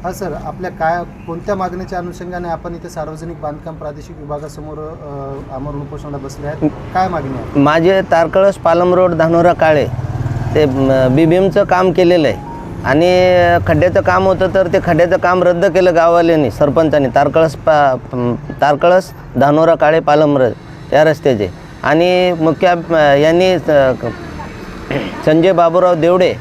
हां सर, आपल्या कोणत्या मागणीच्या अनुषंगाने आपण इथे सार्वजनिक बांधकाम प्रादेशिक विभागासमोर आमरण उपोषणाला बसले आहेत? काय मागणी आहे? माझे तारकळस पालम रोड धानोरा काळे ते बीबीएमचं काम केलेलं आहे आणि खड्ड्याचं काम होतं तर ते खड्ड्याचं काम रद्द केलं गाववाल्यांनी, सरपंचांनी. तारकळस धानोरा काळे पालम या रस्त्याचे. आणि यांनी संजय बाबूराव देवडे,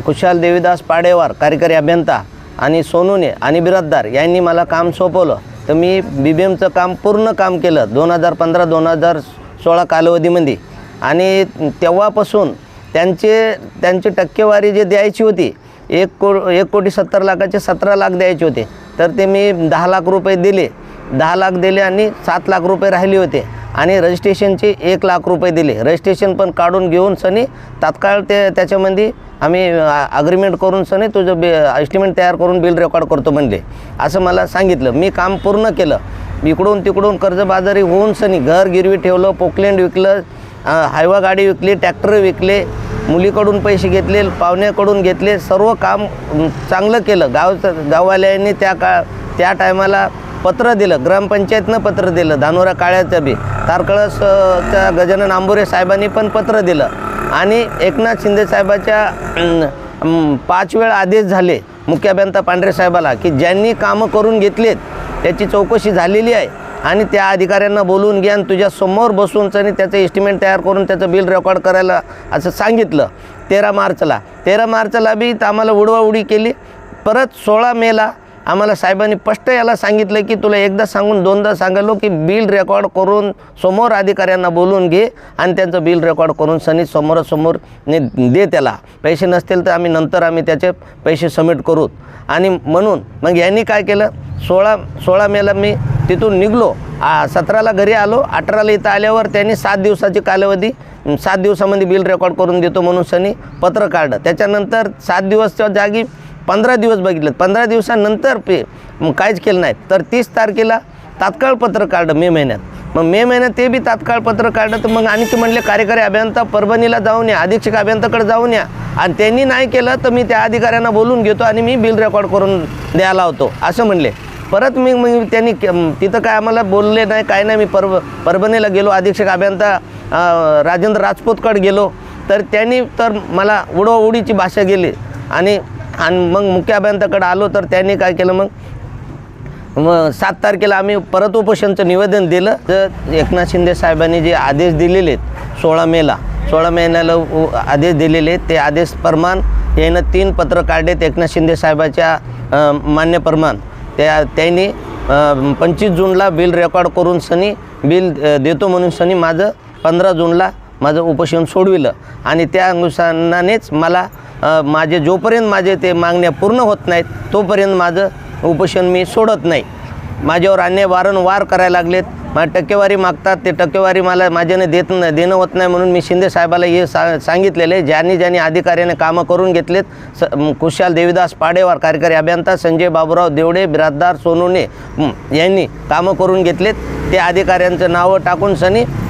कुशाल देवीदास पाडेवार कार्यकारी अभियंता आणि सोनूने आणि बिराददार यांनी मला काम सोपवलं. तर मी बीबीएमचं काम पूर्ण काम केलं 2015-2016 कालावधीमध्ये. आणि तेव्हापासून त्यांची टक्केवारी जे द्यायची होती 1,70,00,000चे 17 लाख द्यायचे होते. तर ते मी 10 लाख रुपये दिले. 10 लाख दिले आणि 7 लाख रुपये राहिले होते. आणि रजिस्ट्रेशनचे 1 लाख रुपये दिले. रजिस्ट्रेशन पण काढून घेऊन सनी तात्काळ त्याच्यामध्ये आम्ही अग्रीमेंट करून सनी तुझं एस्टिमेट तयार करून बिल रेकॉर्ड करतो म्हणले. असं मला सांगितलं. मी काम पूर्ण केलं. इकडून तिकडून कर्जबाजारी होऊन सनी घर गिरवी ठेवलं, पोकलँड विकलं, हायवा गाडी विकली, ट्रॅक्टर विकले, मुलीकडून पैसे घेतले, पाहुण्याकडून घेतले, सर्व काम चांगलं केलं. गाववाल्यांनी त्या टायमाला पत्र दिलं, ग्रामपंचायतनं पत्र दिलं, धानोरा काळ्याचं बी, तारकळसच्या गजानन आंबोरे साहेबांनी पण पत्र दिलं. आणि एकनाथ शिंदे साहेबाच्या 5 वेळा आदेश झाले मुख्य अभियंता पांढरे साहेबाला की ज्यांनी कामं करून घेतलेत त्याची चौकशी झालेली आहे आणि त्या अधिकाऱ्यांना बोलवून घ्या आणि तुझ्या समोर बसून त्याचं एस्टिमेट तयार करून त्याचं बिल रेकॉर्ड करायला असं सांगितलं. 13 मार्चला बी आम्हाला उडवाउडी केली. परत 16 मेला आम्हाला साहेबांनी स्पष्ट याला सांगितलं की तुला एकदा सांगून दोनदा सांगालो की बिल रेकॉर्ड करून समोर अधिकाऱ्यांना बोलवून घे आणि त्यांचं बिल रेकॉर्ड करून समोरासमोर दे. त्याला पैसे नसतील तर आम्ही त्याचे पैसे सबमिट करू. आणि म्हणून मग यांनी काय केलं, 16 मेला मी तिथून निघलो, 17ला घरी आलो, 18ला इथं आल्यावर त्यांनी 7 दिवसाची कालावधी, 7 दिवसामध्ये बिल रेकॉर्ड करून देतो म्हणून पत्र काढलं. त्याच्यानंतर 7 दिवसच्या जागी 15 दिवस बघितलं. 15 दिवसानंतर काहीच केलं नाही. तर 30 तारखेला तात्काळ पत्र काढलं मे महिन्यात. मग मे महिन्यात ते बी तात्काळ पत्र काढलं. तर मग आणखी म्हणले कार्यकारी अभियंता परभणीला जाऊन या, अधीक्षक अभियंताकडे जाऊन या. आणि त्यांनी नाही केलं तर मी त्या अधिकाऱ्यांना बोलून घेतो आणि मी बिल रेकॉर्ड करून द्यायला होतो असं म्हणले. परत मग त्यांनी तिथं काय आम्हाला बोलले नाही, काय नाही. मी परभणीला गेलो, अधीक्षक अभियंता राजेंद्र राजपूतकडे गेलो. तर त्यांनी मला उडवाउडीची भाषा गेली. आणि मग मुख्य अभियंताकडे आलो. तर त्यांनी काय केलं, मग 7 तारखेला आम्ही परत उपोषणचं निवेदन दिलं. तर एकनाथ शिंदे साहेबांनी जे आदेश दिलेले आहेत 16 महिन्याला आदेश दिलेले आहेत ते आदेश प्रमाण यानं 3 पत्र काढलेत एकनाथ शिंदे साहेबाच्या मान्य प्रमाण. त्यांनी 25 जूनला बिल रेकॉर्ड करून बिल देतो म्हणून माझं 15 जूनला माझं उपोषण सोडविलं. आणि त्या अनुषंगानेच मला जोपर्यंत माझे ते मागण्या पूर्ण होत नाहीत तोपर्यंत माझं उपोषण मी सोडत नाही. माझ्यावर अन्याय वारंवार करायला लागलेत. मला टक्केवारी मागतात, ते टक्केवारी माझ्याने देणं होत नाही. म्हणून मी शिंदे साहेबाला हे सांगितलेलं आहे, ज्यांनी अधिकाऱ्याने कामं करून घेतलेत, कुशाल देवीदास पाडेवार कार्यकारी अभियंता, संजय बाबूराव देवडे, बिराददार, सोनूने यांनी कामं करून घेतलेत. त्या अधिकाऱ्यांचं नावं टाकून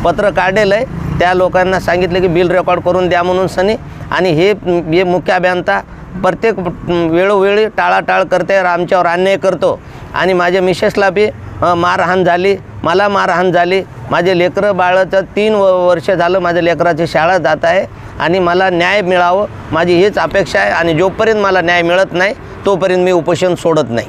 पत्र काढलेलं आहे. त्या लोकांना सांगितलं की बिल रेकॉर्ड करून द्या म्हणून आणि हे मुख्य अभियंता प्रत्येक वेळोवेळी टाळाटाळ करते, आमच्यावर अन्याय करतो. आणि माझ्या मिसेसला बी मारहाण झाली, मला मारहाण झाली. माझे लेकरं बाळाचं 3 वर्ष झालं माझ्या लेकराची शाळा जात आहे. आणि मला न्याय मिळावं माझी हीच अपेक्षा आहे. आणि जोपर्यंत मला न्याय मिळत नाही तोपर्यंत मी उपोषण सोडत नाही.